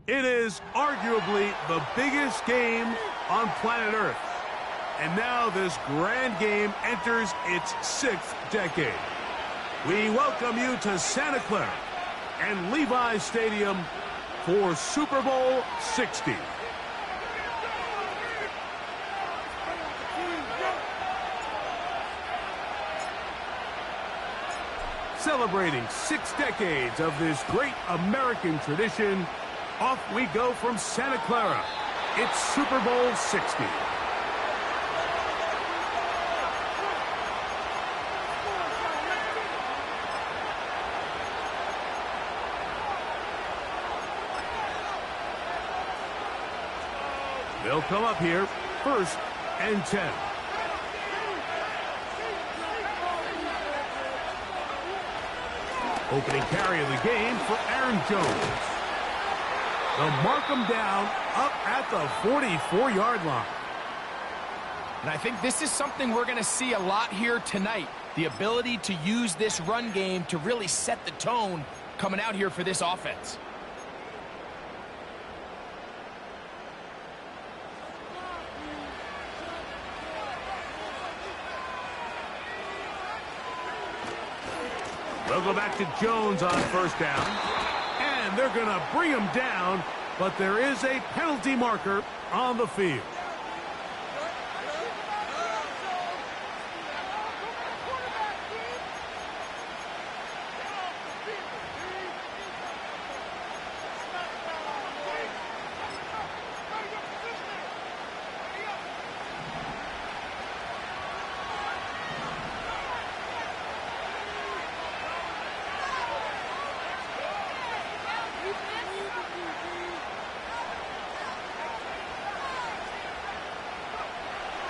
It is arguably the biggest game on planet Earth. And now this grand game enters its 6th decade. We welcome you to Santa Clara and Levi's Stadium for Super Bowl 60. Celebrating 6 decades of this great American tradition, off we go from Santa Clara. It's Super Bowl 60. They'll come up here, 1st and 10. Opening carry of the game for Aaron Jones. They'll mark him down up at the 44-yard line. And I think this is something we're going to see a lot here tonight. The ability to use this run game to really set the tone coming out here for this offense. They'll go back to Jones on 1st down. And they're going to bring him down, but there is a penalty marker on the field.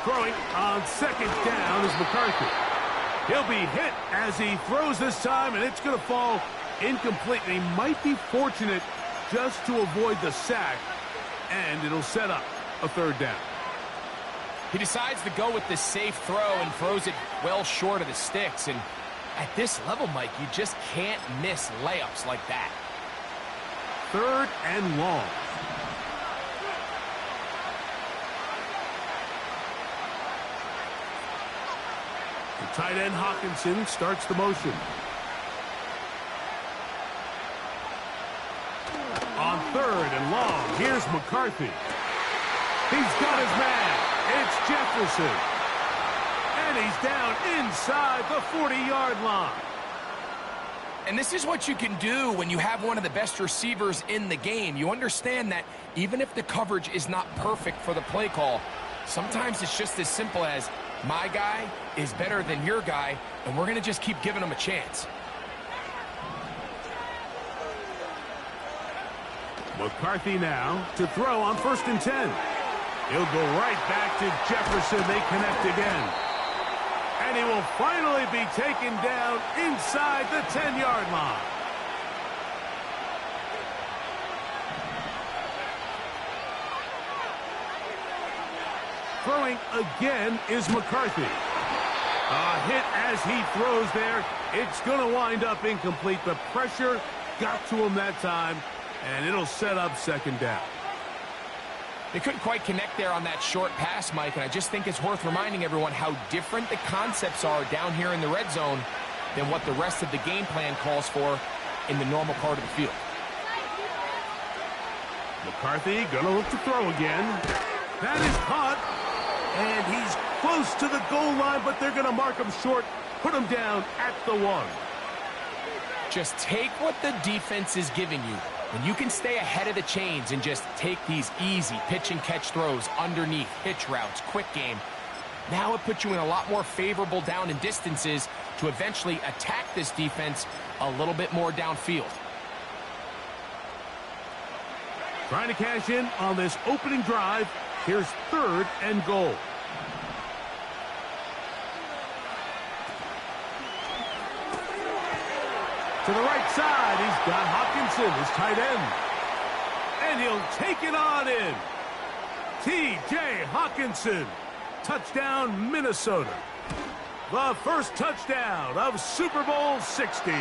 Throwing on 2nd down is McCarthy. He'll be hit as he throws this time, and it's going to fall incomplete. And he might be fortunate just to avoid the sack, and it'll set up a 3rd down. He decides to go with the safe throw and throws it well short of the sticks. And at this level, Mike, you just can't miss layups like that. 3rd and long. The tight end Hawkinson starts the motion. On 3rd and long, here's McCarthy. He's got his man. It's Jefferson. And he's down inside the 40-yard line. And this is what you can do when you have one of the best receivers in the game. You understand that even if the coverage is not perfect for the play call, sometimes it's just as simple as my guy is better than your guy, and we're going to just keep giving him a chance. McCarthy now to throw on 1st and 10. He'll go right back to Jefferson. They connect again. And he will finally be taken down inside the 10-yard line. Throwing again is McCarthy. A hit as he throws there. It's going to wind up incomplete. The pressure got to him that time, and it'll set up 2nd down. They couldn't quite connect there on that short pass, Mike, and I just think it's worth reminding everyone how different the concepts are down here in the red zone than what the rest of the game plan calls for in the normal part of the field. McCarthy going to look to throw again. That is caught. And he's close to the goal line, but they're going to mark him short, put him down at the 1. Just take what the defense is giving you. When you can stay ahead of the chains and just take these easy pitch and catch throws underneath, hitch routes, quick game, now it puts you in a lot more favorable down and distances to eventually attack this defense a little bit more downfield. Trying to cash in on this opening drive. Here's 3rd and goal. To the right side, he's got Hawkinson, his tight end. And he'll take it on in. T.J. Hawkinson. Touchdown, Minnesota. The first touchdown of Super Bowl 60.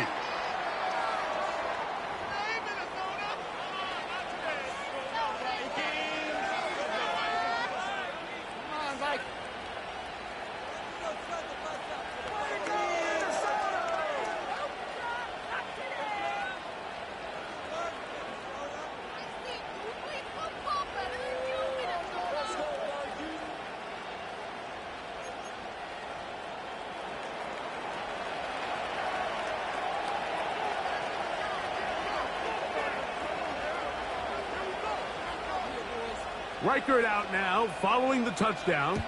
Reichert out now following the touchdown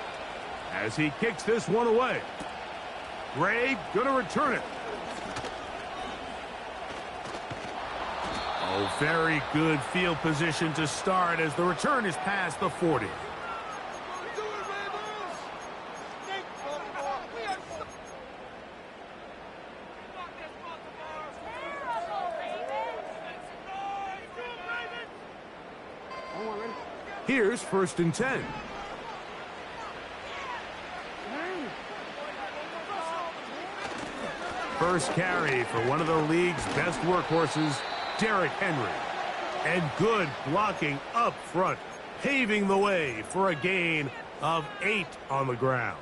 as he kicks this one away. Gray going to return it. Oh, very good field position to start as the return is past the 40. Here's 1st and 10. First carry for one of the league's best workhorses, Derrick Henry. And good blocking up front, paving the way for a gain of 8 on the ground.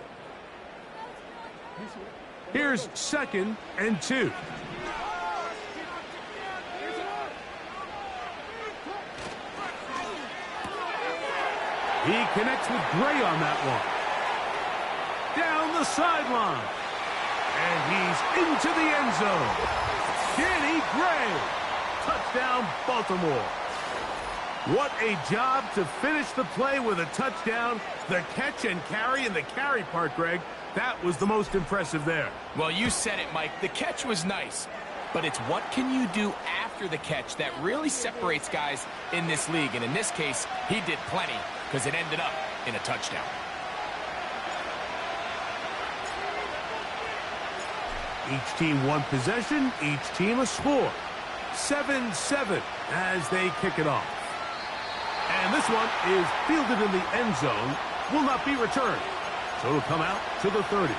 Here's 2nd and 2. He connects with Gray on that one. Down the sideline. And he's into the end zone. Kenny Gray. Touchdown, Baltimore. What a job to finish the play with a touchdown. The catch and carry, and the carry part, Greg, that was the most impressive there. Well, you said it, Mike. The catch was nice. But it's what can you do after the catch that really separates guys in this league. And in this case, he did plenty because it ended up in a touchdown. Each team one possession, each team a score. 7-7 as they kick it off. And this one is fielded in the end zone, will not be returned. So it'll come out to the 30.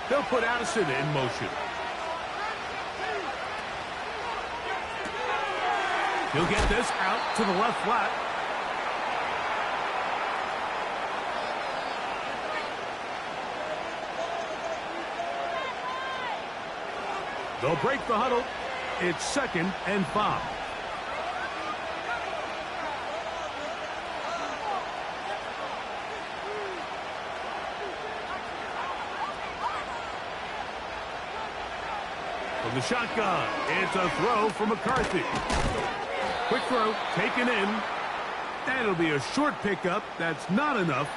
They'll put Addison in motion. He'll get this out to the left flat. They'll break the huddle. It's 2nd and 5. From the shotgun, it's a throw from McCarthy. Quick throw, taken in. And it'll be a short pickup. That's not enough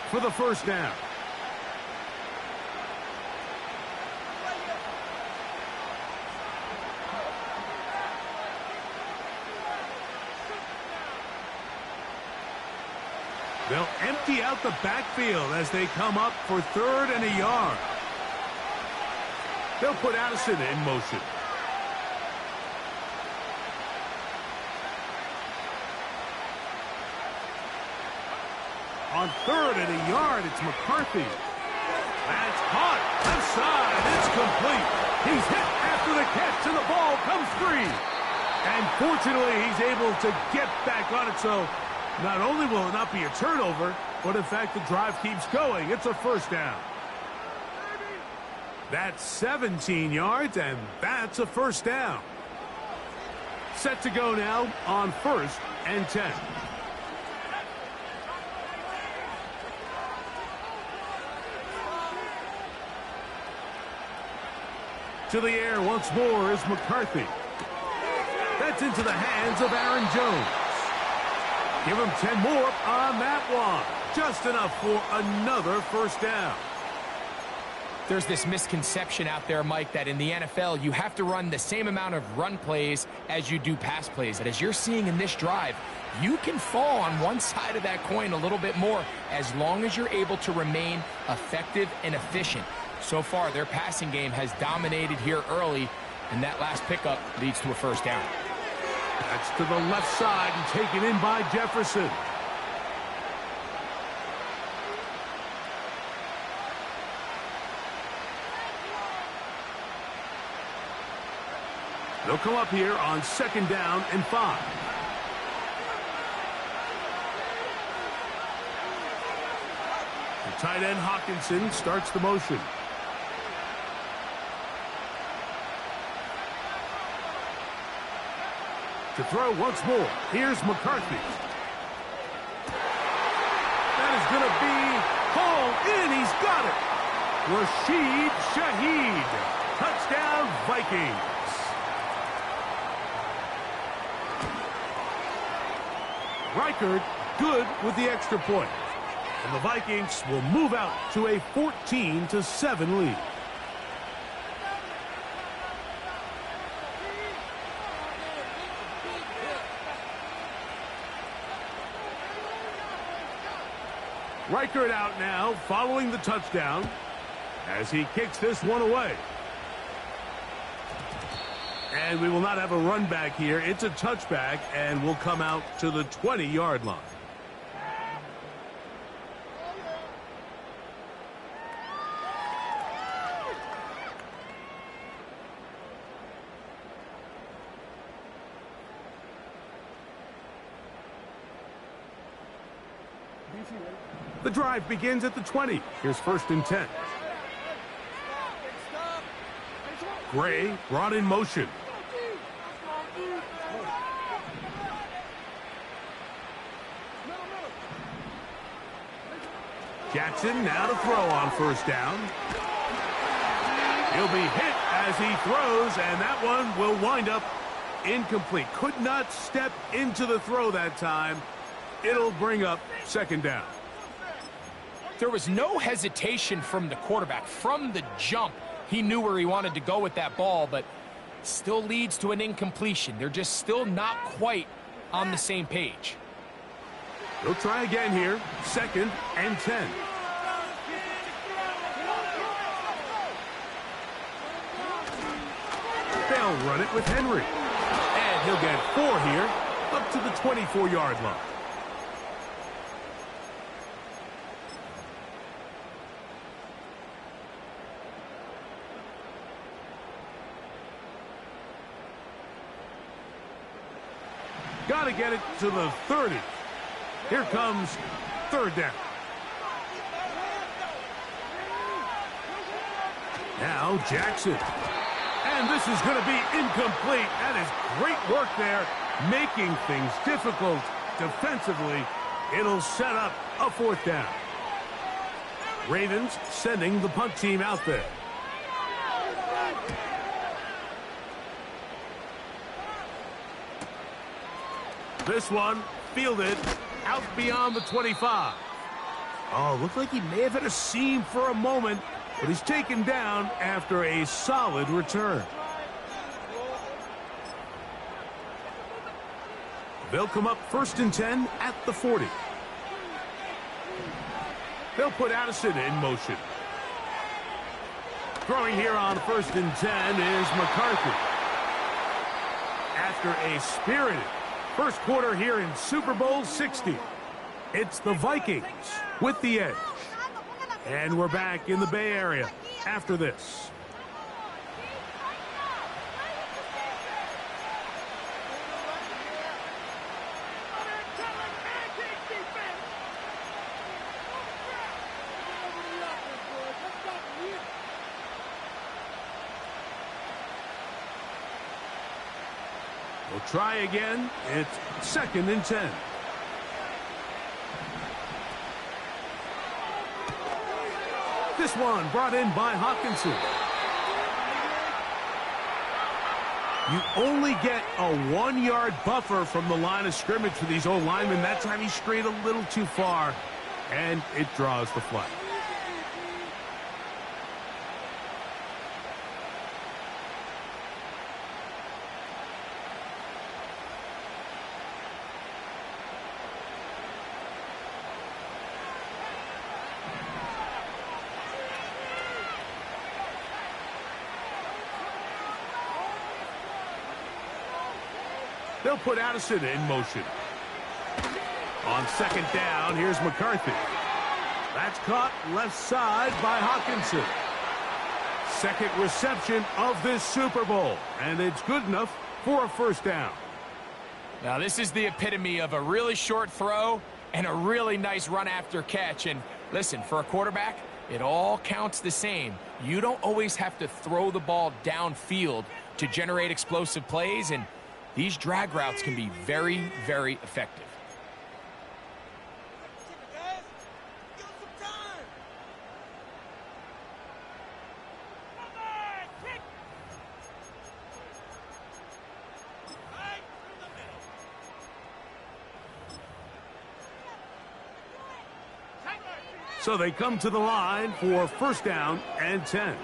for the first down. They'll empty out the backfield as they come up for 3rd and a yard. They'll put Addison in motion. On 3rd and a yard, it's McCarthy. That's caught. Left side. It's complete. He's hit after the catch, and the ball comes free. And fortunately, he's able to get back on it. So not only will it not be a turnover, but in fact, the drive keeps going. It's a first down. That's 17 yards, and that's a first down. Set to go now on 1st and 10. To the air once more is McCarthy. That's into the hands of Aaron Jones. Give him 10 more on that one. Just enough for another first down. There's this misconception out there, Mike, that in the NFL, you have to run the same amount of run plays as you do pass plays. And as you're seeing in this drive, you can fall on one side of that coin a little bit more as long as you're able to remain effective and efficient. So far, their passing game has dominated here early, and that last pickup leads to a first down. That's to the left side and taken in by Jefferson. They'll come up here on 2nd down and 5. The tight end Hawkinson starts the motion. To throw once more, here's McCarthy. That is going to be hauled in. He's got it. Rashid Shaheed. Touchdown, Vikings. Reichard good with the extra point. And the Vikings will move out to a 14-7 lead. Reichard out now following the touchdown as he kicks this one away. And we will not have a run back here. It's a touchback and will come out to the 20-yard line. The drive begins at the 20. Here's 1st and 10. Gray brought in motion. Jackson now to throw on 1st down. He'll be hit as he throws, and that one will wind up incomplete. Could not step into the throw that time. It'll bring up 2nd down. There was no hesitation from the quarterback. From the jump, he knew where he wanted to go with that ball, but still leads to an incompletion. They're just still not quite on the same page. They'll try again here. 2nd and 10. They'll run it with Henry. And he'll get 4 here, up to the 24-yard line. Got to get it to the 30. Here comes 3rd down. Now Jackson. And this is going to be incomplete. That is great work there, making things difficult defensively. It'll set up a 4th down. Ravens sending the punt team out there. This one fielded out beyond the 25. Oh, looked like he may have hit a seam for a moment, but he's taken down after a solid return. They'll come up 1st and 10 at the 40. They'll put Addison in motion. Throwing here on 1st and 10 is McCarthy. After a spirited first quarter here in Super Bowl 60. It's the Vikings with the edge. And we're back in the Bay Area after this. We'll try again. It's 2nd and 10. This one brought in by Hawkinson. You only get a 1-yard buffer from the line of scrimmage for these old linemen. That time he strayed a little too far, and it draws the flag. They'll put Addison in motion. On 2nd down, here's McCarthy. That's caught left side by Hawkinson. 2nd reception of this Super Bowl, and it's good enough for a 1st down. Now, this is the epitome of a really short throw and a really nice run after catch. And listen, for a quarterback, it all counts the same. You don't always have to throw the ball downfield to generate explosive plays, and These drag routes can be very, very effective. So they come to the line for first down and 10.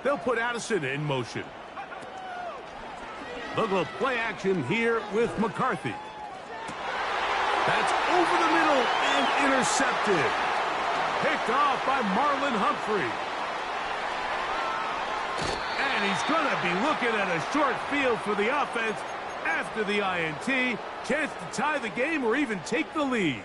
They'll put Addison in motion. They'll go play action here with McCarthy. That's over the middle and intercepted. Picked off by Marlon Humphrey. And he's going to be looking at a short field for the offense after the INT. Chance to tie the game or even take the lead.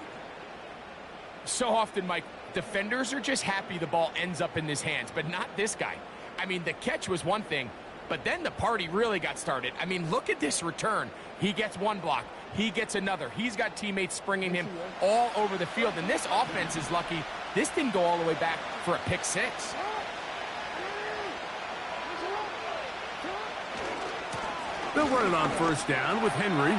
So often, Mike, defenders are just happy the ball ends up in his hands, but not this guy. I mean, the catch was one thing, but then the party really got started. I mean, look at this return. He gets one block. He gets another. He's got teammates springing him all over the field, and this offense is lucky this didn't go all the way back for a pick six. They'll run it on first down with Henry.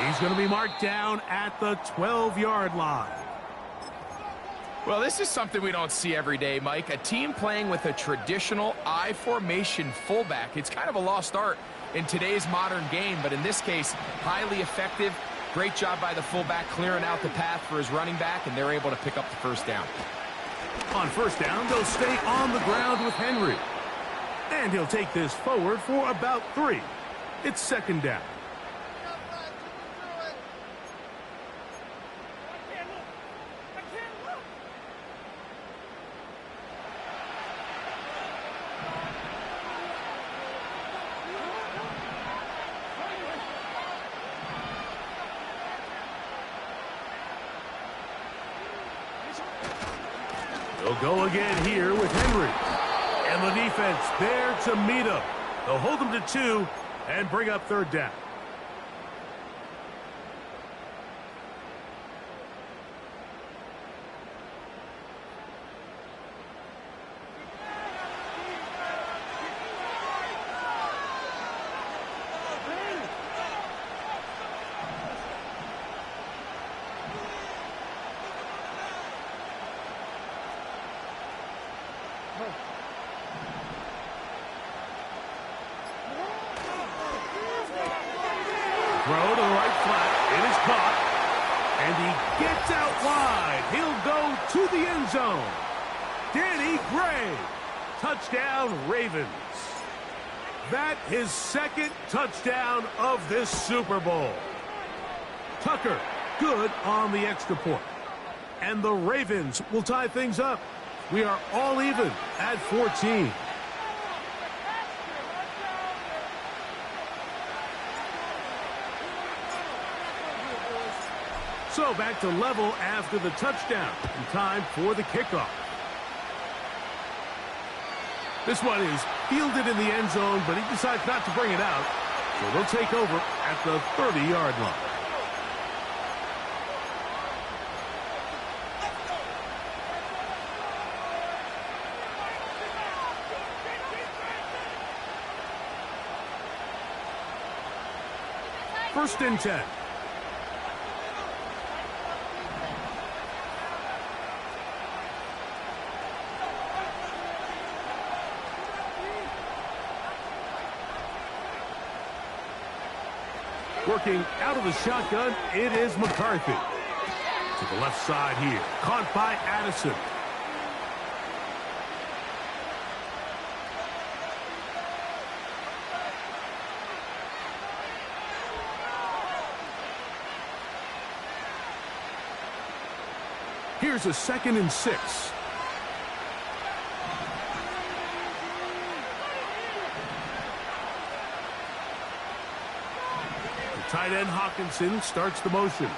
He's going to be marked down at the 12-yard line. Well, this is something we don't see every day, Mike. A team playing with a traditional I formation fullback. It's kind of a lost art in today's modern game, but in this case, highly effective. Great job by the fullback clearing out the path for his running back, and they're able to pick up the first down. On first down, they'll stay on the ground with Henry. And he'll take this forward for about 3. It's second down. They'll go again here with Henry. And the defense there to meet him. They'll hold him to 2 and bring up third down. Throw to the right flat. It is caught. And he gets out wide. He'll go to the end zone. Danny Gray. Touchdown, Ravens. That his second touchdown of this Super Bowl. Tucker, good on the extra point. And the Ravens will tie things up. We are all even at 14. So back to level after the touchdown. And time for the kickoff. This one is fielded in the end zone, but he decides not to bring it out. So they'll take over at the 30-yard line. First and 10. Working out of the shotgun, it is McCarthy. To the left side here. Caught by Addison. Here's a 2nd and 6. Tight end Hawkinson starts the motion.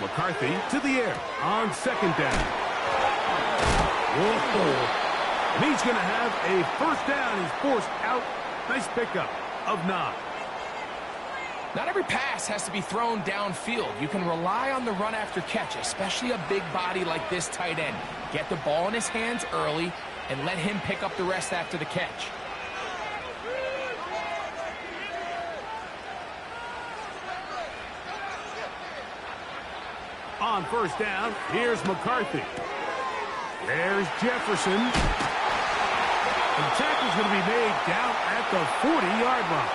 McCarthy to the air on second down. Whoa. And he's going to have a first down. He's forced out. Nice pickup of 9. Not every pass has to be thrown downfield. You can rely on the run after catch, especially a big body like this tight end. Get the ball in his hands early, and let him pick up the rest after the catch. On first down, here's McCarthy. There's Jefferson. The tackle's going to be made down at the 40-yard line.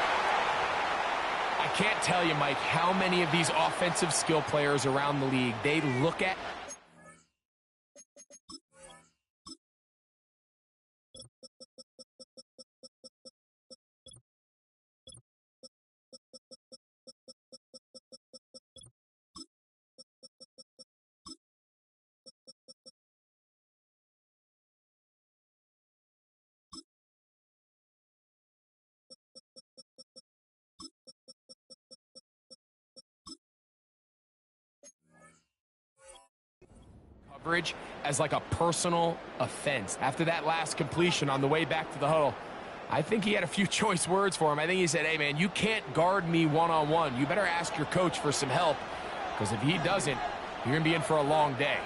I can't tell you, Mike, how many of these offensive skill players around the league they look at. As like a personal offense. After that last completion on the way back to the huddle, I think he had a few choice words for him. I think he said, hey, man, you can't guard me one-on-one. You better ask your coach for some help, because if he doesn't, you're going to be in for a long day.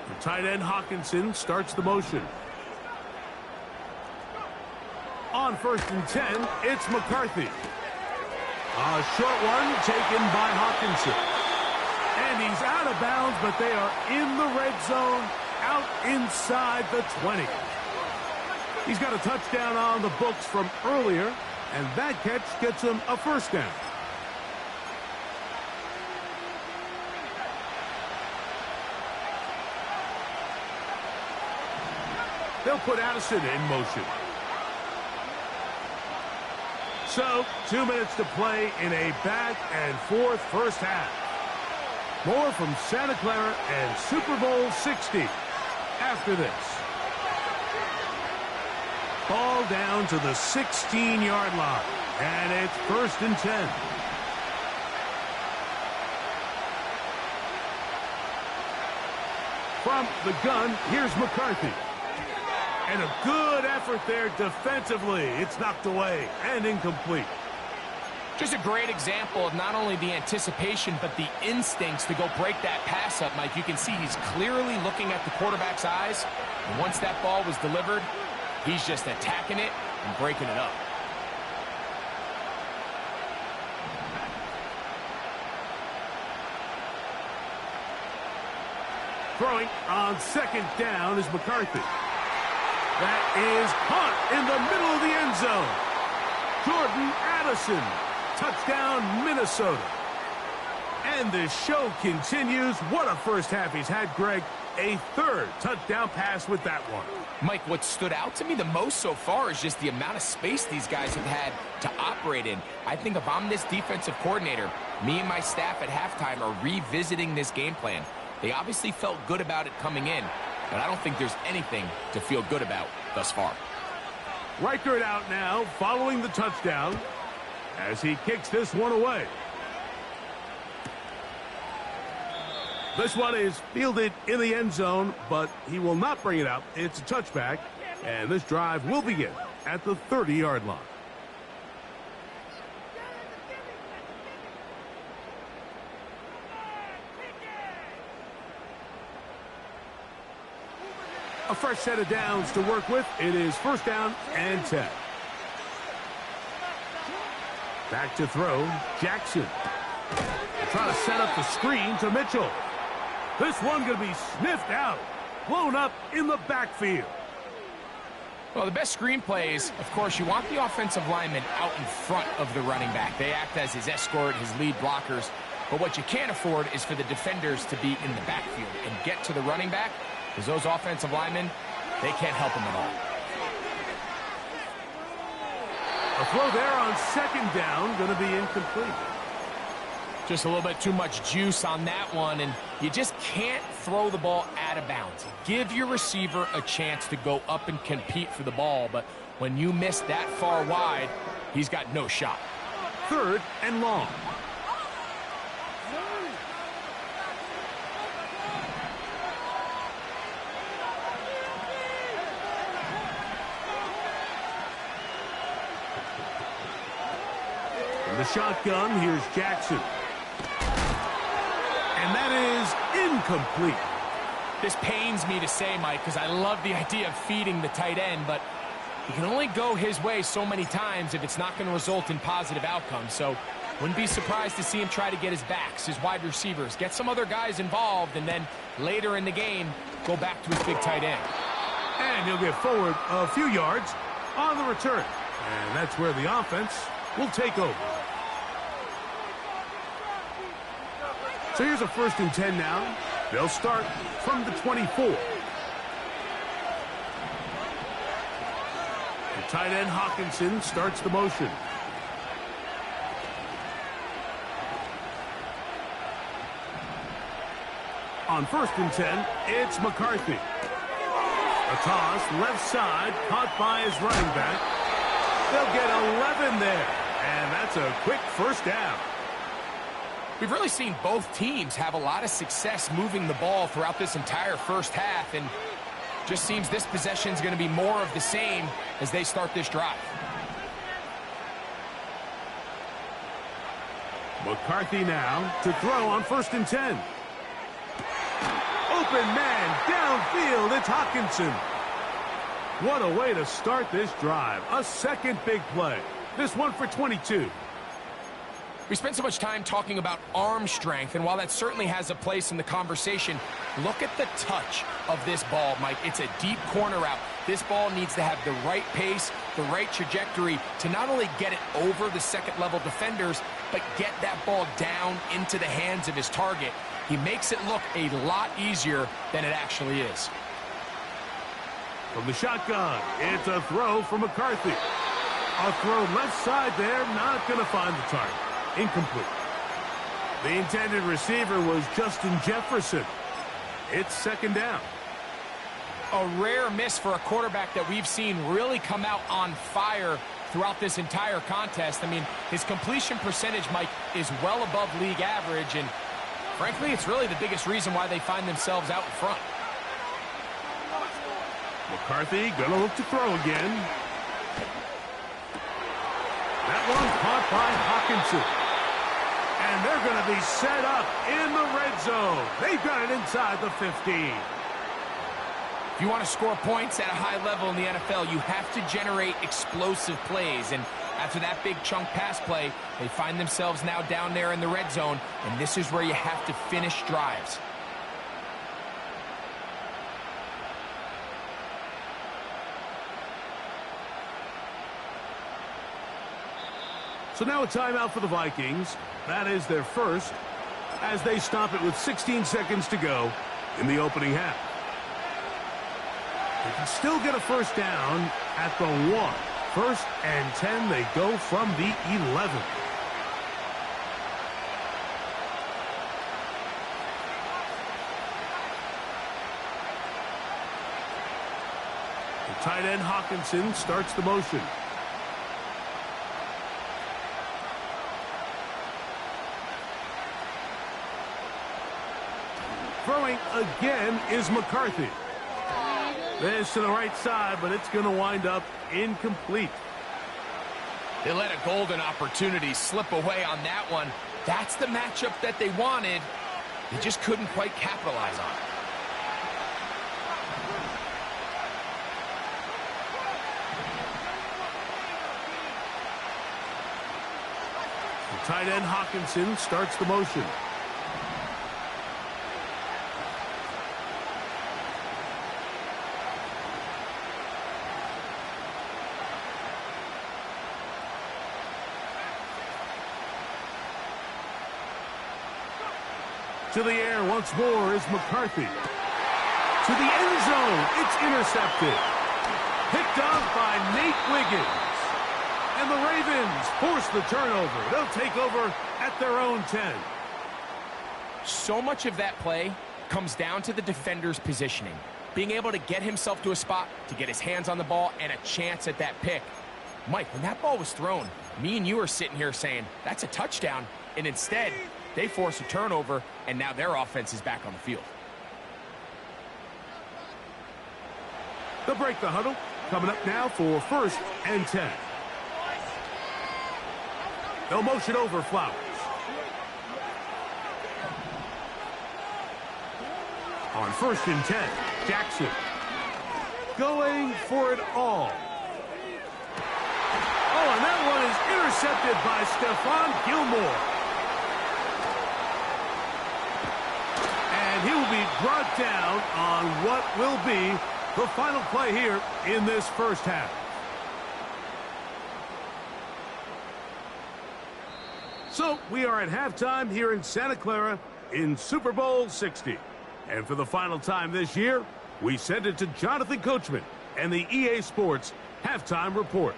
The tight end Hawkinson starts the motion. On first and 10, it's McCarthy. A short one taken by Hawkinson. And he's out of bounds, but they are in the red zone, out inside the 20. He's got a touchdown on the books from earlier, and that catch gets him a first down. They'll put Addison in motion. So, 2 minutes to play in a back-and-forth first half. More from Santa Clara and Super Bowl 60 after this. Ball down to the 16-yard line, and it's first and 10. From the gun, here's McCarthy. And a good effort there defensively. It's knocked away and incomplete. Just a great example of not only the anticipation, but the instincts to go break that pass up, Mike. You can see he's clearly looking at the quarterback's eyes. And once that ball was delivered, he's just attacking it and breaking it up. Throwing on second down is McCarthy. That is caught in the middle of the end zone. Jordan Addison, touchdown Minnesota. And the show continues. What a first half he's had, Greg. A third touchdown pass with that one. Mike, what stood out to me the most so far is just the amount of space these guys have had to operate in. I think if I'm this defensive coordinator, me and my staff at halftime are revisiting this game plan. They obviously felt good about it coming in, but I don't think there's anything to feel good about thus far. Reichert out now following the touchdown as he kicks this one away. This one is fielded in the end zone, but he will not bring it out. It's a touchback, and this drive will begin at the 30-yard line. A fresh set of downs to work with. It is first down and 10. Back to throw, Jackson. Trying to set up the screen to Mitchell. This one going to be sniffed out, blown up in the backfield. Well, the best screenplay is, of course, you want the offensive lineman out in front of the running back. They act as his escort, his lead blockers. But what you can't afford is for the defenders to be in the backfield and get to the running back, because those offensive linemen, they can't help him at all. A throw there on second down, going to be incomplete. Just a little bit too much juice on that one, and you just can't throw the ball out of bounds. Give your receiver a chance to go up and compete for the ball, but when you miss that far wide, he's got no shot. Third and long. In the shotgun, here's Jackson. And that is incomplete. This pains me to say, Mike, because I love the idea of feeding the tight end, but he can only go his way so many times if it's not going to result in positive outcomes. So wouldn't be surprised to see him try to get his backs, his wide receivers, get some other guys involved, and then later in the game, go back to his big tight end. And he'll get forward a few yards on the return. And that's where the offense will take over. So here's a 1st and 10 now. They'll start from the 24. The tight end Hawkinson starts the motion. On 1st and 10, it's McCarthy. A toss, left side, caught by his running back. They'll get 11 there, and that's a quick 1st down. We've really seen both teams have a lot of success moving the ball throughout this entire 1st half, and just seems this possession is going to be more of the same as they start this drive. McCarthy now to throw on 1st and 10. Open man downfield. It's Hawkinson. What a way to start this drive. A second big play. This one for 22. We spent so much time talking about arm strength, and while that certainly has a place in the conversation, look at the touch of this ball, Mike. It's a deep corner route. This ball needs to have the right pace, the right trajectory to not only get it over the second-level defenders, but get that ball down into the hands of his target. He makes it look a lot easier than it actually is. From the shotgun, it's a throw from McCarthy. A throw left side there, not going to find the target. Incomplete. The intended receiver was Justin Jefferson. It's 2nd down. A rare miss for a quarterback that we've seen really come out on fire throughout this entire contest. I mean, his completion percentage, Mike, is well above league average, and frankly, it's really the biggest reason why they find themselves out in front. McCarthy gonna look to throw again. That one caught by Hawkinson. And they're going to be set up in the red zone. They've got it inside the 15. If you want to score points at a high level in the NFL, you have to generate explosive plays. And after that big chunk pass play, they find themselves now down there in the red zone. And this is where you have to finish drives. So now a timeout for the Vikings. That is their first, as they stop it with 16 seconds to go in the opening half. They can still get a 1st down at the 1. 1st and 10, they go from the 11. The tight end Hawkinson starts the motion. Throwing again is McCarthy. This to the right side, but it's going to wind up incomplete. They let a golden opportunity slip away on that one. That's the matchup that they wanted. They just couldn't quite capitalize on it. The tight end Hawkinson starts the motion. To the air once more is McCarthy. To the end zone, it's intercepted. Picked off by Nate Wiggins. And the Ravens force the turnover. They'll take over at their own 10. So much of that play comes down to the defender's positioning. Being able to get himself to a spot, to get his hands on the ball, and a chance at that pick. Mike, when that ball was thrown, me and you are sitting here saying, that's a touchdown. And instead, they force a turnover, and now their offense is back on the field. They'll break the huddle. Coming up now for 1st and 10. They'll motion over Flowers. On 1st and 10, Jackson. Going for it all. Oh, and that one is intercepted by Stephon Gilmore. And he will be brought down on what will be the final play here in this first half. So we are at halftime here in Santa Clara in Super Bowl 60. And for the final time this year, we send it to Jonathan Coachman and the EA Sports Halftime Report.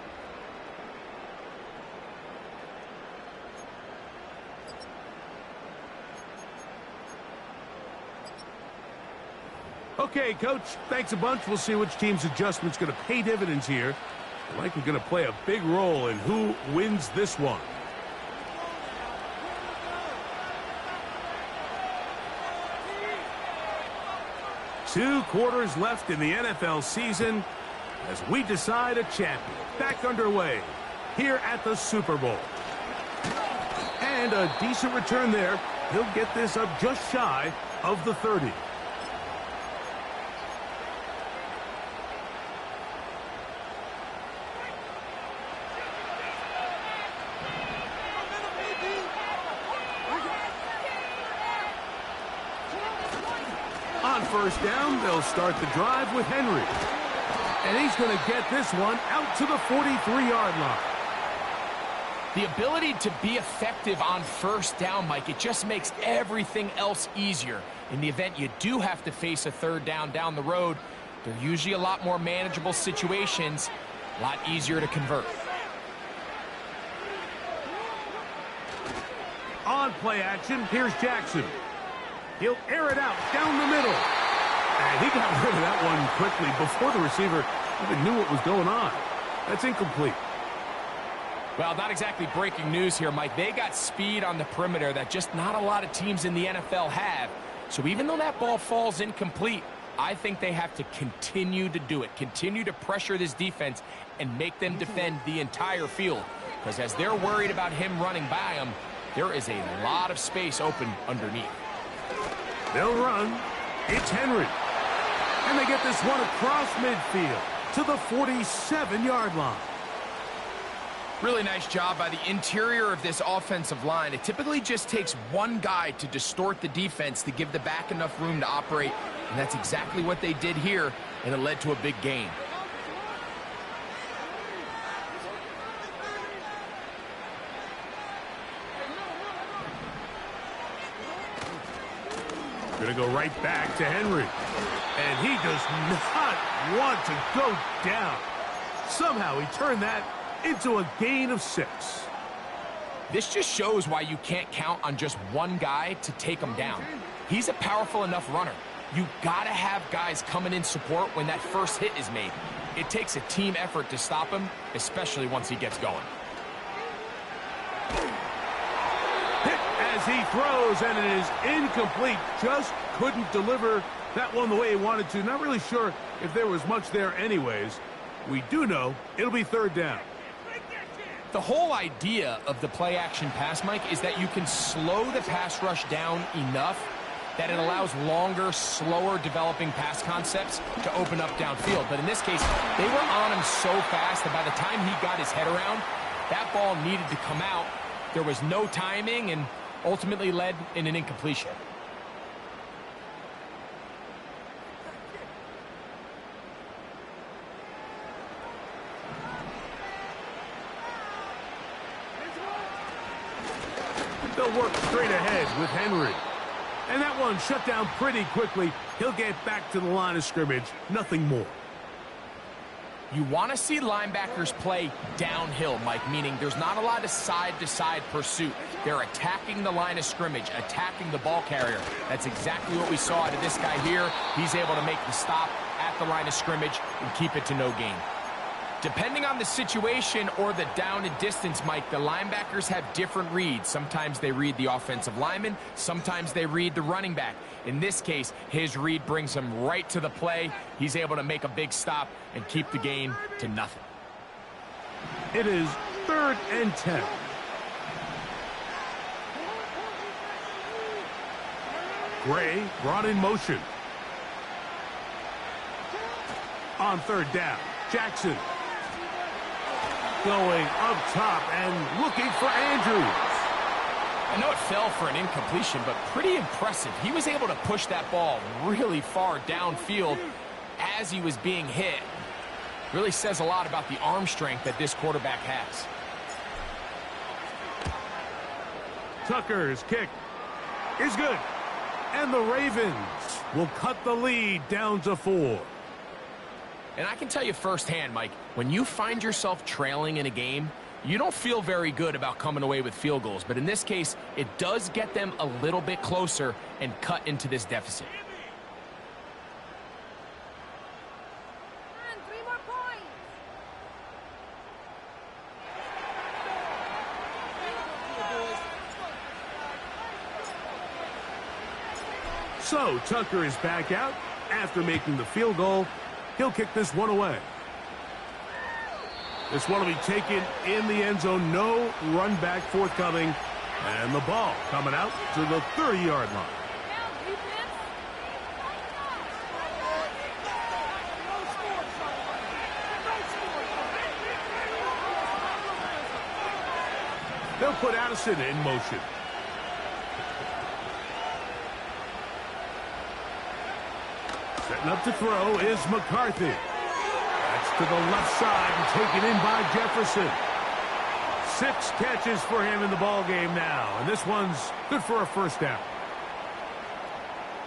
Okay, Coach, thanks a bunch. We'll see which team's adjustment's going to pay dividends here. Likely going to play a big role in who wins this one. Two quarters left in the NFL season as we decide a champion. Back underway here at the Super Bowl. And a decent return there. He'll get this up just shy of the 30. On 1st down, they'll start the drive with Henry. And he's going to get this one out to the 43-yard line. The ability to be effective on 1st down, Mike, it just makes everything else easier. In the event you do have to face a 3rd down the road, they're usually a lot more manageable situations, a lot easier to convert. On play action, here's Jackson. He'll air it out down the middle. And he got rid of that one quickly before the receiver even knew what was going on. That's incomplete. Well, not exactly breaking news here, Mike. They got speed on the perimeter that just not a lot of teams in the NFL have. So even though that ball falls incomplete, I think they have to continue to do it. Continue to pressure this defense and make them defend the entire field. Because as they're worried about him running by them, there is a lot of space open underneath. They'll run. It's Henry. And they get this one across midfield to the 47-yard line. Really nice job by the interior of this offensive line. It typically just takes one guy to distort the defense to give the back enough room to operate. And that's exactly what they did here, and it led to a big gain. Going to go right back to Henry. And he does not want to go down. Somehow he turned that into a gain of 6. This just shows why you can't count on just one guy to take him down. He's a powerful enough runner. You got to have guys coming in support when that first hit is made. It takes a team effort to stop him, especially once he gets going. Hit as he throws, and it is incomplete. Just couldn't deliver that one the way he wanted to. Not really sure if there was much there anyways. We do know it'll be 3rd down. The whole idea of the play-action pass, Mike, is that you can slow the pass rush down enough that it allows longer, slower developing pass concepts to open up downfield. But in this case, they were on him so fast that by the time he got his head around, that ball needed to come out. There was no timing and ultimately led in an incompletion. They'll work straight ahead with Henry. And that one shut down pretty quickly. He'll get back to the line of scrimmage. Nothing more. You want to see linebackers play downhill, Mike, meaning there's not a lot of side-to-side pursuit. They're attacking the line of scrimmage, attacking the ball carrier. That's exactly what we saw out of this guy here. He's able to make the stop at the line of scrimmage and keep it to no gain. Depending on the situation or the down and distance, Mike, the linebackers have different reads. Sometimes they read the offensive lineman. Sometimes they read the running back. In this case, his read brings him right to the play. He's able to make a big stop and keep the gain to nothing. It is 3rd and 10. Gray brought in motion. on third down. Jackson going up top and looking for Andrews. I know it fell for an incompletion, but pretty impressive. He was able to push that ball really far downfield as he was being hit. Really says a lot about the arm strength that this quarterback has. Tucker's kick is good. And the Ravens will cut the lead down to 4. And I can tell you firsthand, Mike, when you find yourself trailing in a game, you don't feel very good about coming away with field goals. But in this case, it does get them a little bit closer and cut into this deficit. So Tucker is back out after making the field goal. He'll kick this one away. This one will be taken in the end zone. No run back forthcoming. And the ball coming out to the 30-yard line. They'll put Addison in motion. Setting up to throw is McCarthy. That's to the left side and taken in by Jefferson. 6 catches for him in the ball game now, and this one's good for a first down.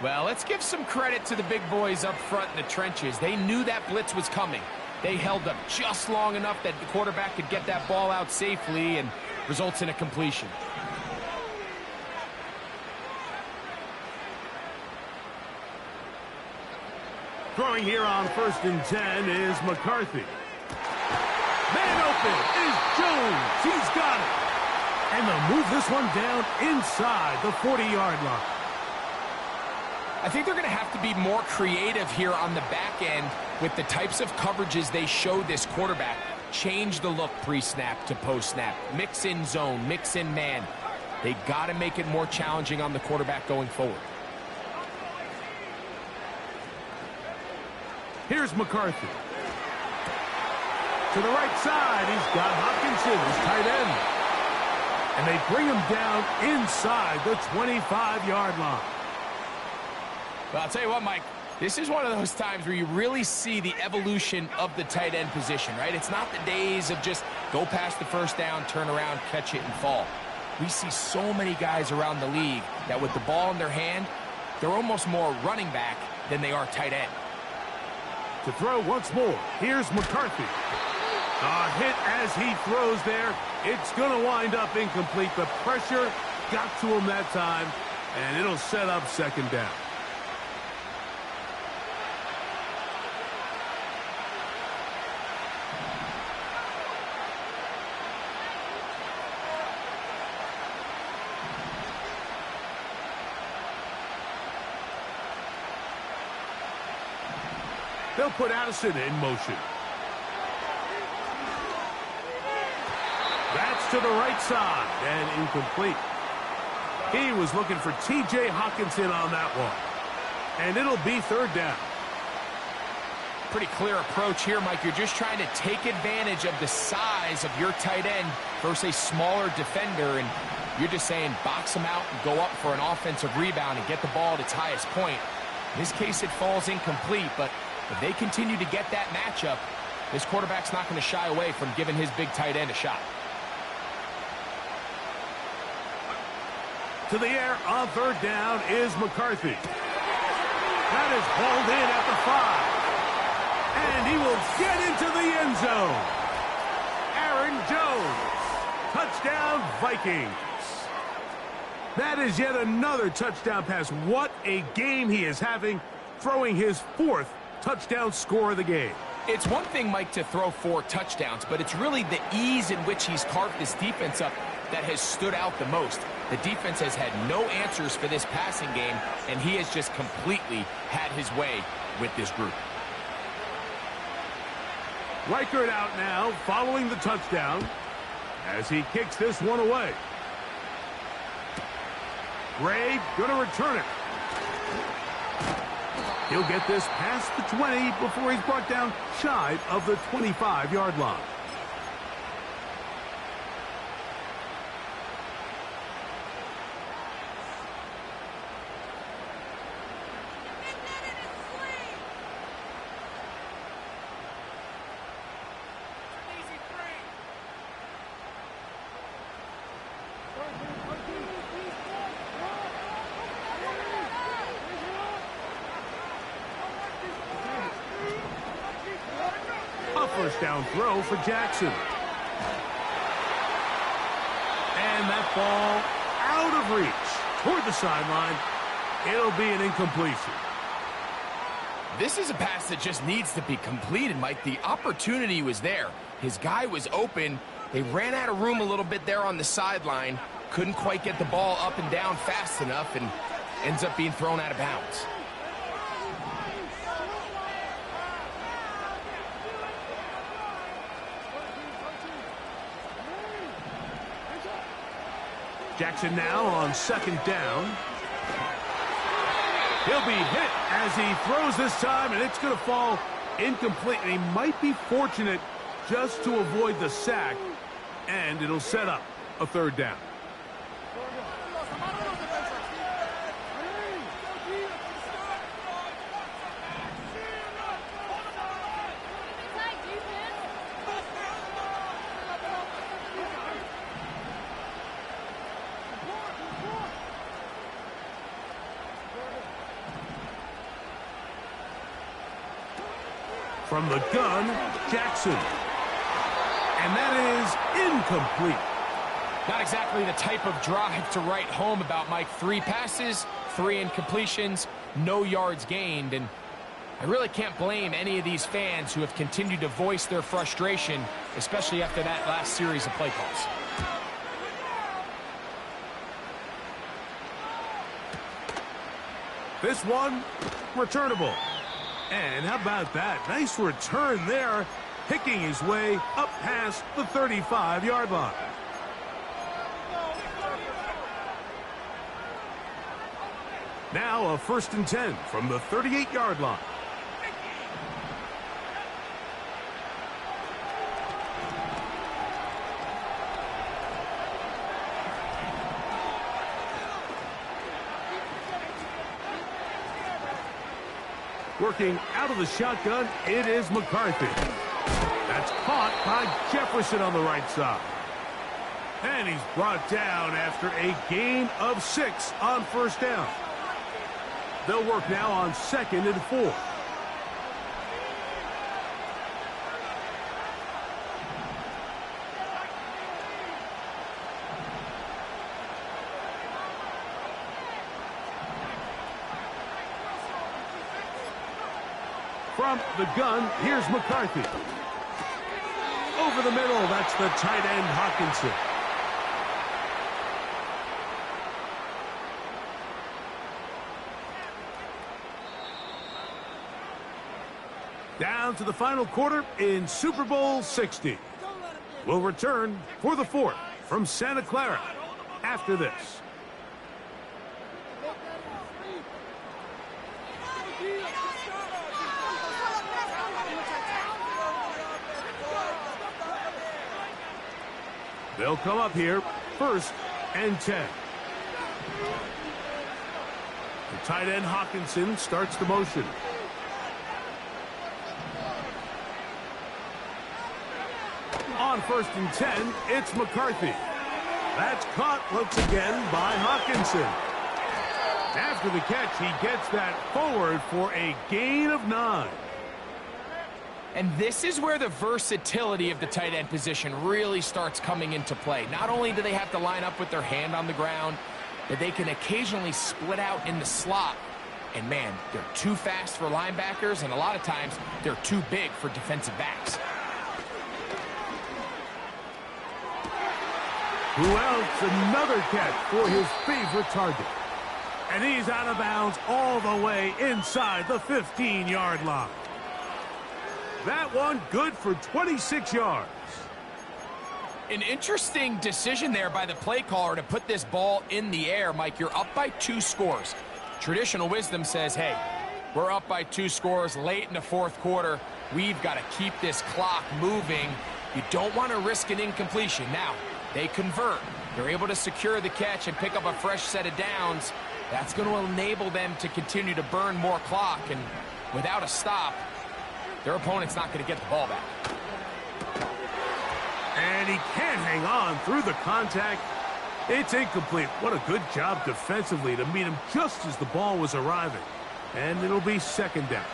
Well, let's give some credit to the big boys up front in the trenches. They knew that blitz was coming. They held up just long enough that the quarterback could get that ball out safely and results in a completion. Throwing here on 1st and 10 is McCarthy. Man open is Jones. He's got it. And they'll move this one down inside the 40-yard line. I think they're going to have to be more creative here on the back end with the types of coverages they show this quarterback. Change the look pre-snap to post-snap. Mix in zone, mix in man. They got to make it more challenging on the quarterback going forward. Here's McCarthy. To the right side, he's got Hockenson, his tight end. And they bring him down inside the 25-yard line. Well, I'll tell you what, Mike, this is one of those times where you really see the evolution of the tight end position, right? It's not the days of just go past the first down, turn around, catch it, and fall. We see so many guys around the league that with the ball in their hand, they're almost more running back than they are tight end. To throw once more, here's McCarthy. A hit as he throws there. It's going to wind up incomplete. The pressure got to him that time, and it'll set up 2nd down. They'll put Addison in motion. That's to the right side and incomplete. He was looking for T.J. Hockenson on that one. And it'll be 3rd down. Pretty clear approach here, Mike. You're just trying to take advantage of the size of your tight end versus a smaller defender. And you're just saying box him out and go up for an offensive rebound and get the ball at its highest point. In this case, it falls incomplete, but if they continue to get that matchup, this quarterback's not going to shy away from giving his big tight end a shot. To the air on 3rd down is McCarthy. That is hauled in at the 5. And he will get into the end zone. Aaron Jones. Touchdown, Vikings. That is yet another touchdown pass. What a game he is having, throwing his 4th touchdown score of the game. It's one thing, Mike, to throw 4 touchdowns, but it's really the ease in which he's carved this defense up that has stood out the most. The defense has had no answers for this passing game, and he has just completely had his way with this group. Reichert out now, following the touchdown, as he kicks this one away. Gray going to return it. He'll get this past the 20 before he's brought down shy of the 25-yard line. First down throw for Jackson. And that ball out of reach toward the sideline. It'll be an incompletion. This is a pass that just needs to be completed, Mike. The opportunity was there. His guy was open. They ran out of room a little bit there on the sideline. Couldn't quite get the ball up and down fast enough and ends up being thrown out of bounds. Jackson now on second down. He'll be hit as he throws this time, and it's going to fall incomplete. And he might be fortunate just to avoid the sack, and it'll set up a third down. From the gun, Jackson. And that is incomplete. Not exactly the type of drive to write home about, Mike. 3 passes, 3 incompletions, no yards gained. And I really can't blame any of these fans who have continued to voice their frustration, especially after that last series of play calls. This one, returnable. And how about that? Nice return there, picking his way up past the 35-yard line. Now a 1st and 10 from the 38-yard line. Working out of the shotgun, it is McCarthy. That's caught by Jefferson on the right side. And he's brought down after a gain of 6 on 1st down. They'll work now on 2nd and 4. From the gun, here's McCarthy. Over the middle, that's the tight end, Hawkinson. Down to the final quarter in Super Bowl 60. We'll return for the 4th from Santa Clara after this. They'll come up here, 1st and 10. The tight end Hawkinson starts the motion. On 1st and 10, it's McCarthy. That's caught once again by Hawkinson. After the catch, he gets that forward for a gain of 9. And this is where the versatility of the tight end position really starts coming into play. Not only do they have to line up with their hand on the ground, but they can occasionally split out in the slot. And man, they're too fast for linebackers, and a lot of times they're too big for defensive backs. Who else? Another catch for his favorite target. And he's out of bounds all the way inside the 15-yard line. That one good for 26 yards. An interesting decision there by the play caller to put this ball in the air. Mike, you're up by 2 scores. Traditional wisdom says, hey, We're up by 2 scores late in the fourth quarter. We've got to keep this clock moving. You don't want to risk an incompletion. Now, they convert. They're able to secure the catch and pick up a fresh set of downs. That's going to enable them to continue to burn more clock. And without a stop, their opponent's not going to get the ball back. And he can't hang on through the contact. It's incomplete. What a good job defensively to meet him just as the ball was arriving. And it'll be second down.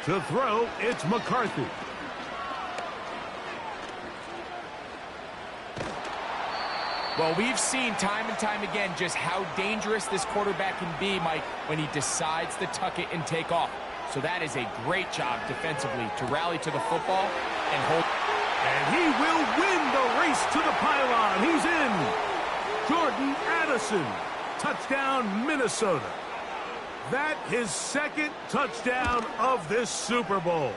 To throw, it's McCarthy. Well, we've seen time and time again just how dangerous this quarterback can be, Mike, when he decides to tuck it and take off. So that is a great job defensively to rally to the football and hold. And he will win the race to the pylon. He's in. Jordan Addison. Touchdown, Minnesota. That his second touchdown of this Super Bowl.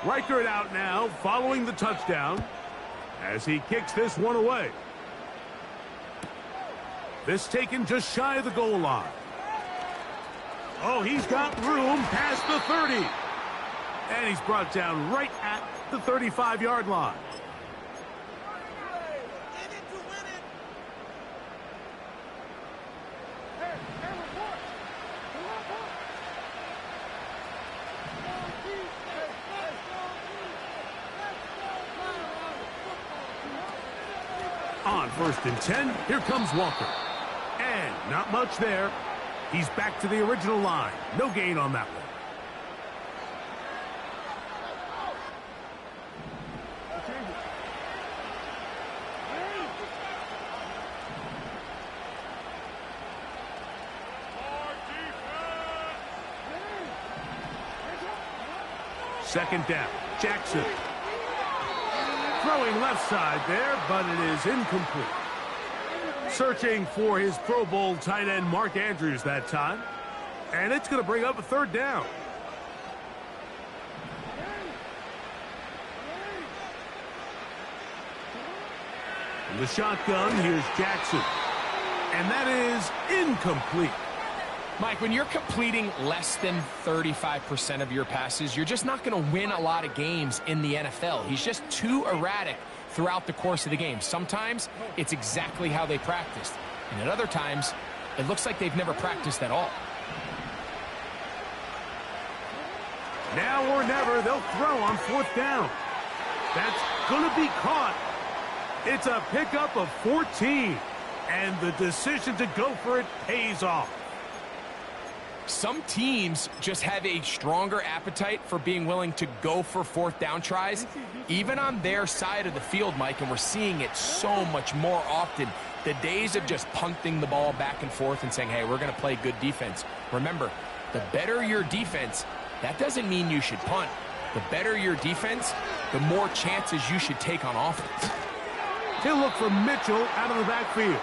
Reichert out now following the touchdown as he kicks this one away. This taken just shy of the goal line. Oh, he's got room past the 30. And he's brought down right at the 35-yard line. On 1st and 10, here comes Walker. And not much there. He's back to the original line. No gain on that one. Second down, Jackson. Throwing left side there, but it is incomplete. Searching for his Pro Bowl tight end Mark Andrews that time. And it's going to bring up a third down. In the shotgun, here's Jackson. And that is incomplete. Mike, when you're completing less than 35% of your passes, you're just not going to win a lot of games in the NFL. He's just too erratic throughout the course of the game. Sometimes it's exactly how they practiced. And at other times, it looks like they've never practiced at all. Now or never, they'll throw on 4th down. That's going to be caught. It's a pickup of 14. And the decision to go for it pays off. Some teams just have a stronger appetite for being willing to go for 4th down tries, even on their side of the field, Mike, and we're seeing it so much more often. The days of just punting the ball back and forth and saying, hey, we're going to play good defense. Remember, the better your defense, that doesn't mean you should punt. The better your defense, the more chances you should take on offense. He'll look for Mitchell out of the backfield.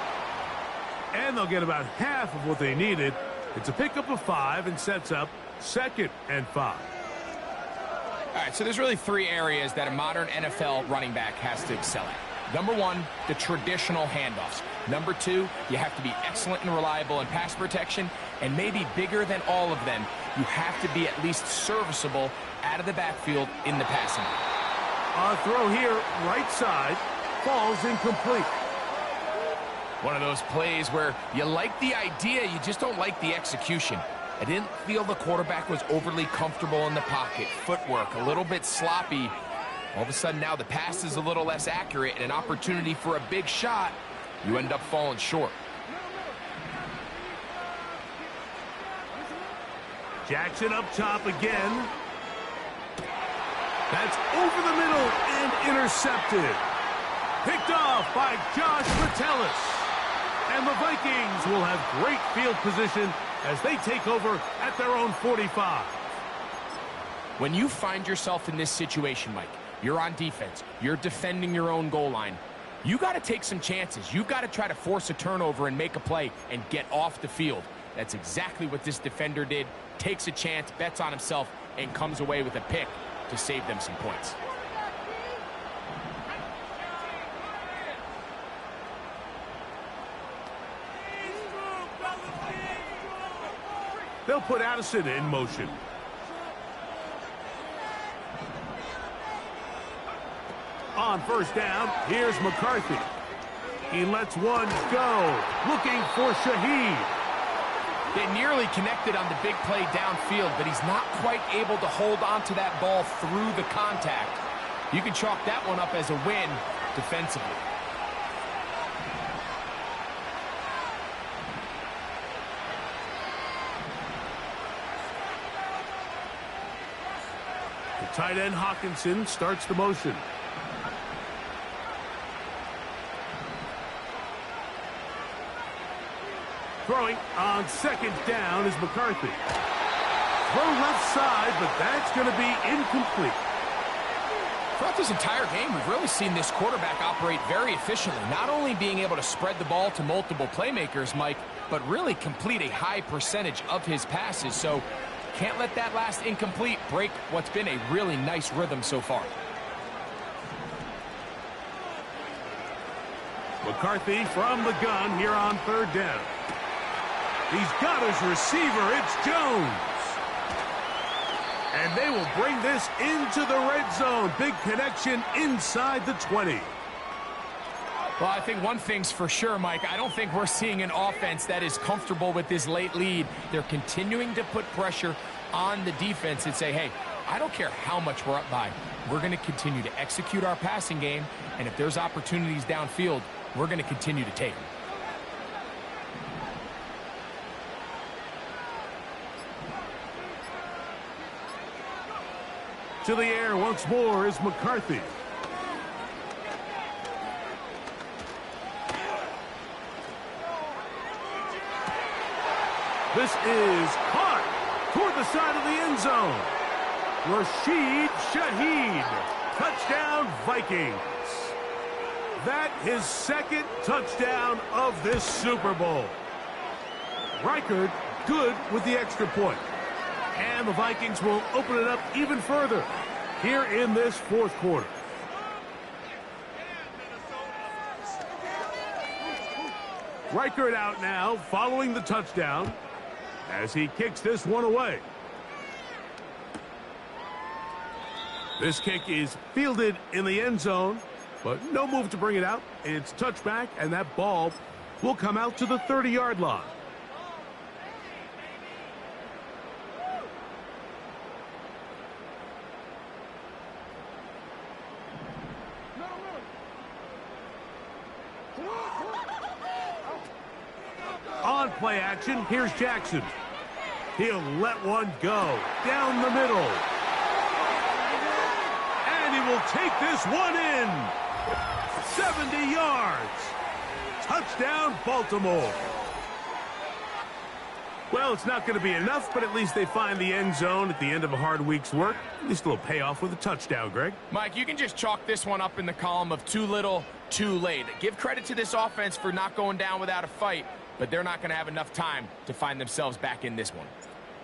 And they'll get about half of what they needed. It's a pickup of 5 and sets up 2nd and 5. All right, so there's really 3 areas that a modern NFL running back has to excel at. Number 1, the traditional handoffs. Number 2, you have to be excellent and reliable in pass protection. And maybe bigger than all of them, you have to be at least serviceable out of the backfield in the passing game. A throw here, right side, falls incomplete. One of those plays where you like the idea, you just don't like the execution. I didn't feel the quarterback was overly comfortable in the pocket. Footwork, a little bit sloppy. All of a sudden now the pass is a little less accurate and an opportunity for a big shot. You end up falling short. Jackson up top again. That's over the middle and intercepted. Picked off by Josh Metellus. And the Vikings will have great field position as they take over at their own 45. When you find yourself in this situation, Mike, you're on defense, you're defending your own goal line, you got to take some chances. You've got to try to force a turnover and make a play and get off the field. That's exactly what this defender did. Takes a chance, bets on himself, and comes away with a pick to save them some points. They'll put Addison in motion. On first down, here's McCarthy. He lets one go, looking for Shaheed. They nearly connected on the big play downfield, but he's not quite able to hold on to that ball through the contact. You can chalk that one up as a win defensively. The tight end Hawkinson starts the motion. Throwing on second down is McCarthy. Throw left side, but that's going to be incomplete. Throughout this entire game, we've really seen this quarterback operate very efficiently, not only being able to spread the ball to multiple playmakers, Mike, but really complete a high percentage of his passes. So can't let that last incomplete break what's been a really nice rhythm so far. McCarthy from the gun here on third down. He's got his receiver. It's Jones. And they will bring this into the red zone. Big connection inside the 20. Well, I think one thing's for sure, Mike. I don't think we're seeing an offense that is comfortable with this late lead. They're continuing to put pressure on the defense and say, hey, I don't care how much we're up by. We're going to continue to execute our passing game, and if there's opportunities downfield, we're going to continue to take them. To the air once more is McCarthy. This is caught toward the side of the end zone. Rashid Shaheed. Touchdown, Vikings. That his second touchdown of this Super Bowl. Reichard good with the extra point. And the Vikings will open it up even further here in this fourth quarter. Reichard out now following the touchdown as he kicks this one away. This kick is fielded in the end zone, but no move to bring it out. It's touchback, and that ball will come out to the 30-yard line. On play action, here's Jackson. He'll let one go down the middle. And he will take this one in. 70 yards. Touchdown, Baltimore. Well, it's not going to be enough, but at least they find the end zone at the end of a hard week's work. At least a little payoff with a touchdown, Greg. Mike, you can just chalk this one up in the column of too little, too late. Give credit to this offense for not going down without a fight, but they're not going to have enough time to find themselves back in this one.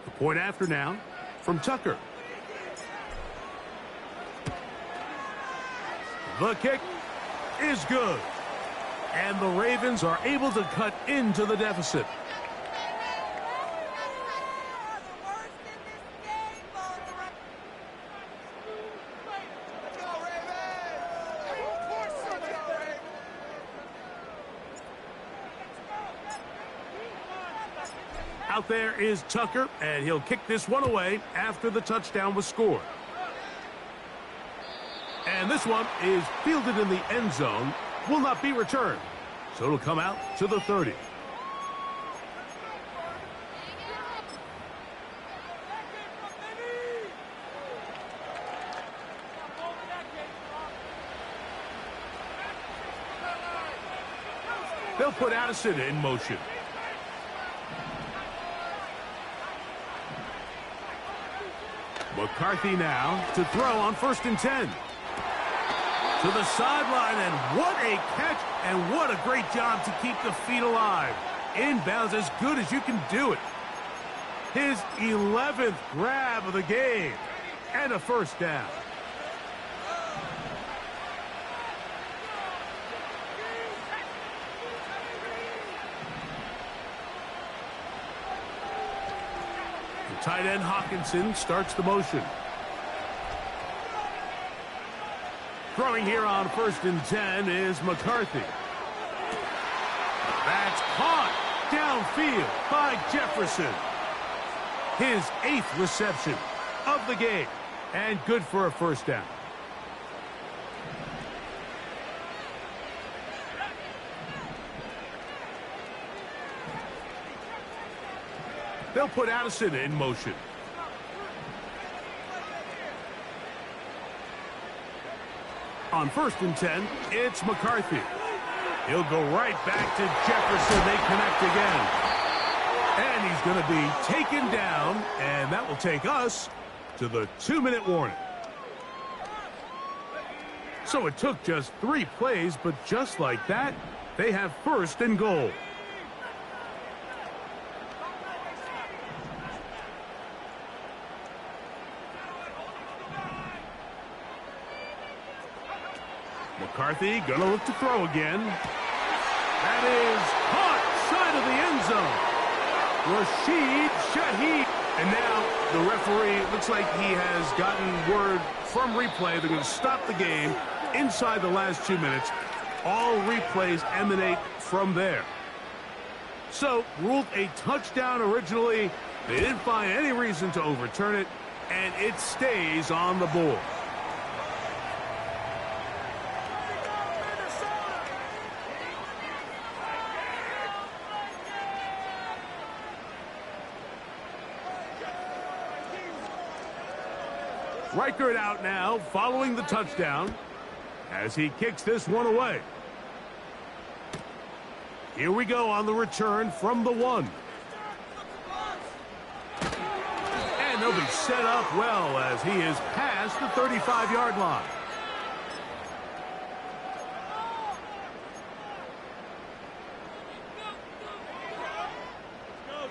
The point after now from Tucker. The kick is good. And the Ravens are able to cut into the deficit. Out there is Tucker, and he'll kick this one away after the touchdown was scored. And this one is fielded in the end zone, will not be returned. So it'll come out to the 30. They'll put Addison in motion. McCarthy now to throw on 1st and 10. To the sideline, and what a catch, and what a great job to keep the feet alive. Inbounds as good as you can do it. His 11th grab of the game, and a 1st down. The tight end Hawkinson starts the motion. Throwing here on 1st and 10 is McCarthy. That's caught downfield by Jefferson. His 8th reception of the game, and good for a 1st down. They'll put Addison in motion. On 1st and 10, it's McCarthy. He'll go right back to Jefferson. They connect again. And he's going to be taken down, and that will take us to the 2-minute warning. So it took just 3 plays, but just like that, they have 1st and goal. McCarthy gonna look to throw again. That is caught side of the end zone. Rashid Shaheed. And now the referee, looks like he has gotten word from replay. They're going to stop the game inside the last 2 minutes. All replays emanate from there. So, ruled a touchdown originally. They didn't find any reason to overturn it, and it stays on the board. Reichert out now, following the touchdown, as he kicks this one away. Here we go on the return from the 1. And they'll be set up well as he is past the 35-yard line.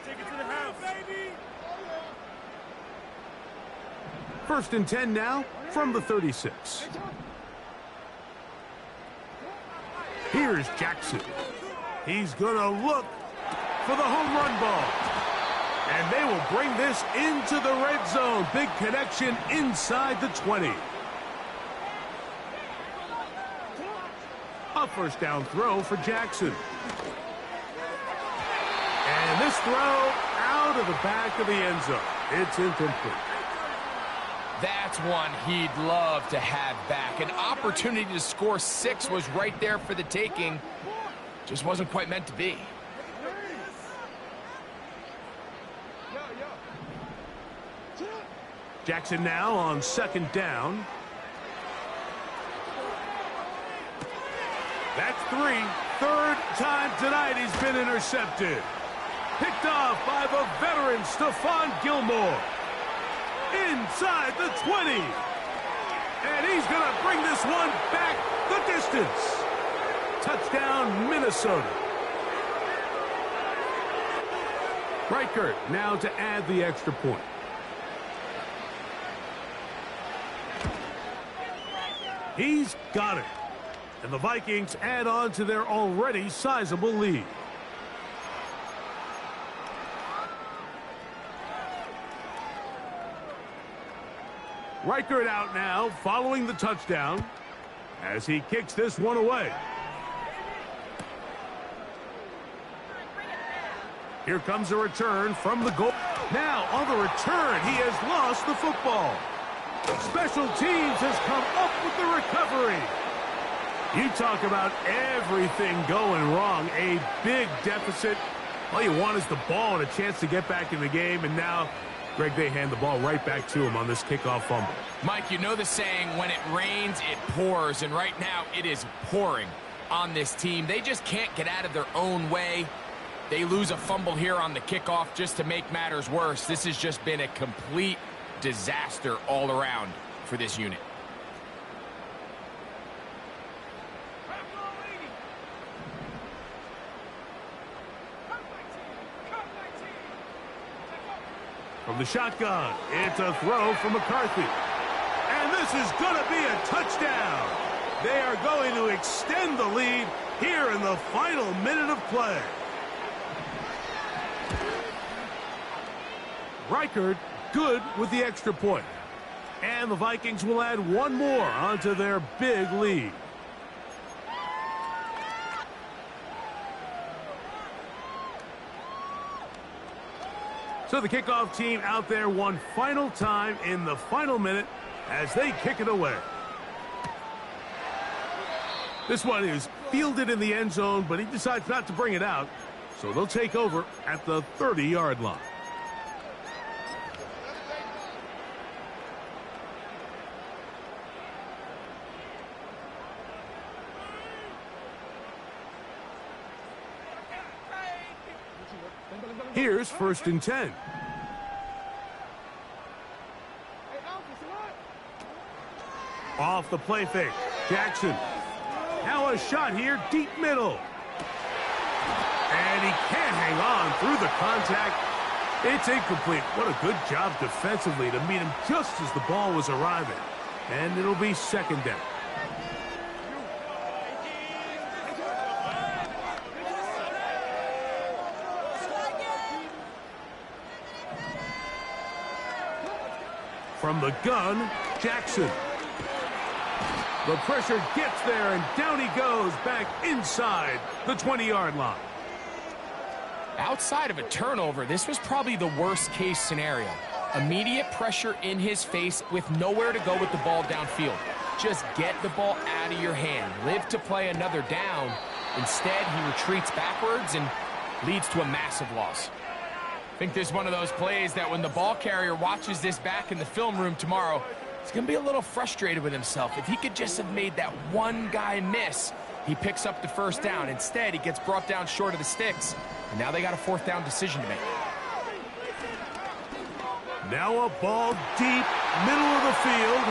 Take it to the house, baby. 1st and 10 now from the 36. Here's Jackson. He's going to look for the home run ball. And they will bring this into the red zone. Big connection inside the 20. A 1st down throw for Jackson. And this throw out of the back of the end zone. It's incomplete. That's one he'd love to have back. An opportunity to score 6 was right there for the taking. Just wasn't quite meant to be. Jackson now on 2nd down. That's 3. 3rd time tonight he's been intercepted. Picked off by the veteran Stephon Gilmore. Inside the 20. And he's going to bring this one back the distance. Touchdown, Minnesota. Reichert now to add the extra point. He's got it. And the Vikings add on to their already sizable lead. Reichert out now, following the touchdown, as he kicks this one away. Here comes a return from the goal. Now, on the return, he has lost the football. Special teams has come up with the recovery. You talk about everything going wrong. A big deficit. All you want is the ball and a chance to get back in the game, and now Greg, they hand the ball right back to him on this kickoff fumble. Mike, you know the saying, when it rains, it pours, and right now it is pouring. on this team. They just can't get out of their own way. They lose a fumble here on the kickoff just to make matters worse. This has just been a complete disaster all around for this unit. From the shotgun, it's a throw from McCarthy. And this is going to be a touchdown. They are going to extend the lead here in the final minute of play. Reichard good with the extra point. And the Vikings will add one more onto their big lead. So the kickoff team out there one final time in the final minute as they kick it away. This one is fielded in the end zone, but he decides not to bring it out. So they'll take over at the 30-yard line. Here's 1st and 10. Off the play fake. Jackson. Now a shot here, deep middle. And he can't hang on through the contact. It's incomplete. What a good job defensively to meet him just as the ball was arriving. And it'll be 2nd down. From the gun, Jackson. The pressure gets there, and down he goes back inside the 20-yard line. Outside of a turnover, this was probably the worst-case scenario. Immediate pressure in his face with nowhere to go with the ball downfield. Just get the ball out of your hand. Live to play another down. Instead, he retreats backwards and leads to a massive loss. I think this is one of those plays that when the ball carrier watches this back in the film room tomorrow, he's going to be a little frustrated with himself. If he could just have made that one guy miss, he picks up the 1st down. Instead, he gets brought down short of the sticks. And now they got a 4th down decision to make. Now a ball deep, middle of the field.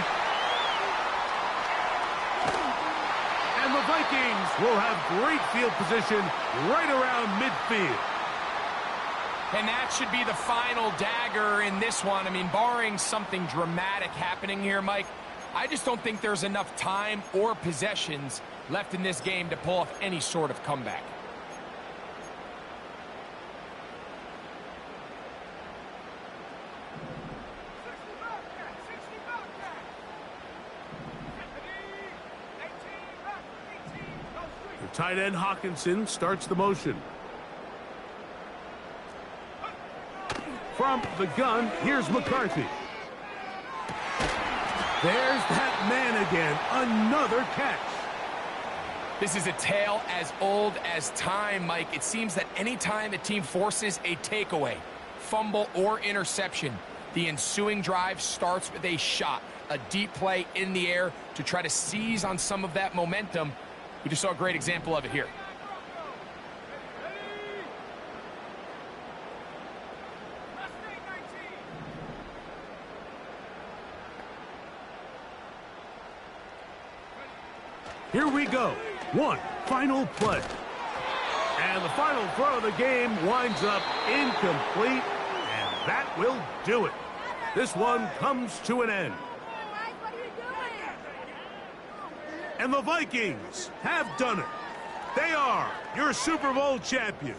And the Vikings will have great field position right around midfield. And that should be the final dagger in this one. I mean, barring something dramatic happening here, Mike, I just don't think there's enough time or possessions left in this game to pull off any sort of comeback. The tight end Hawkinson starts the motion. From the gun, here's McCarthy. There's that man again. Another catch. This is a tale as old as time, Mike. It seems that anytime a team forces a takeaway, fumble, or interception, the ensuing drive starts with a shot, a deep play in the air to try to seize on some of that momentum. We just saw a great example of it here. Here we go. One final play. And the final throw of the game winds up incomplete, and that will do it. This one comes to an end. And the Vikings have done it. They are your Super Bowl champions.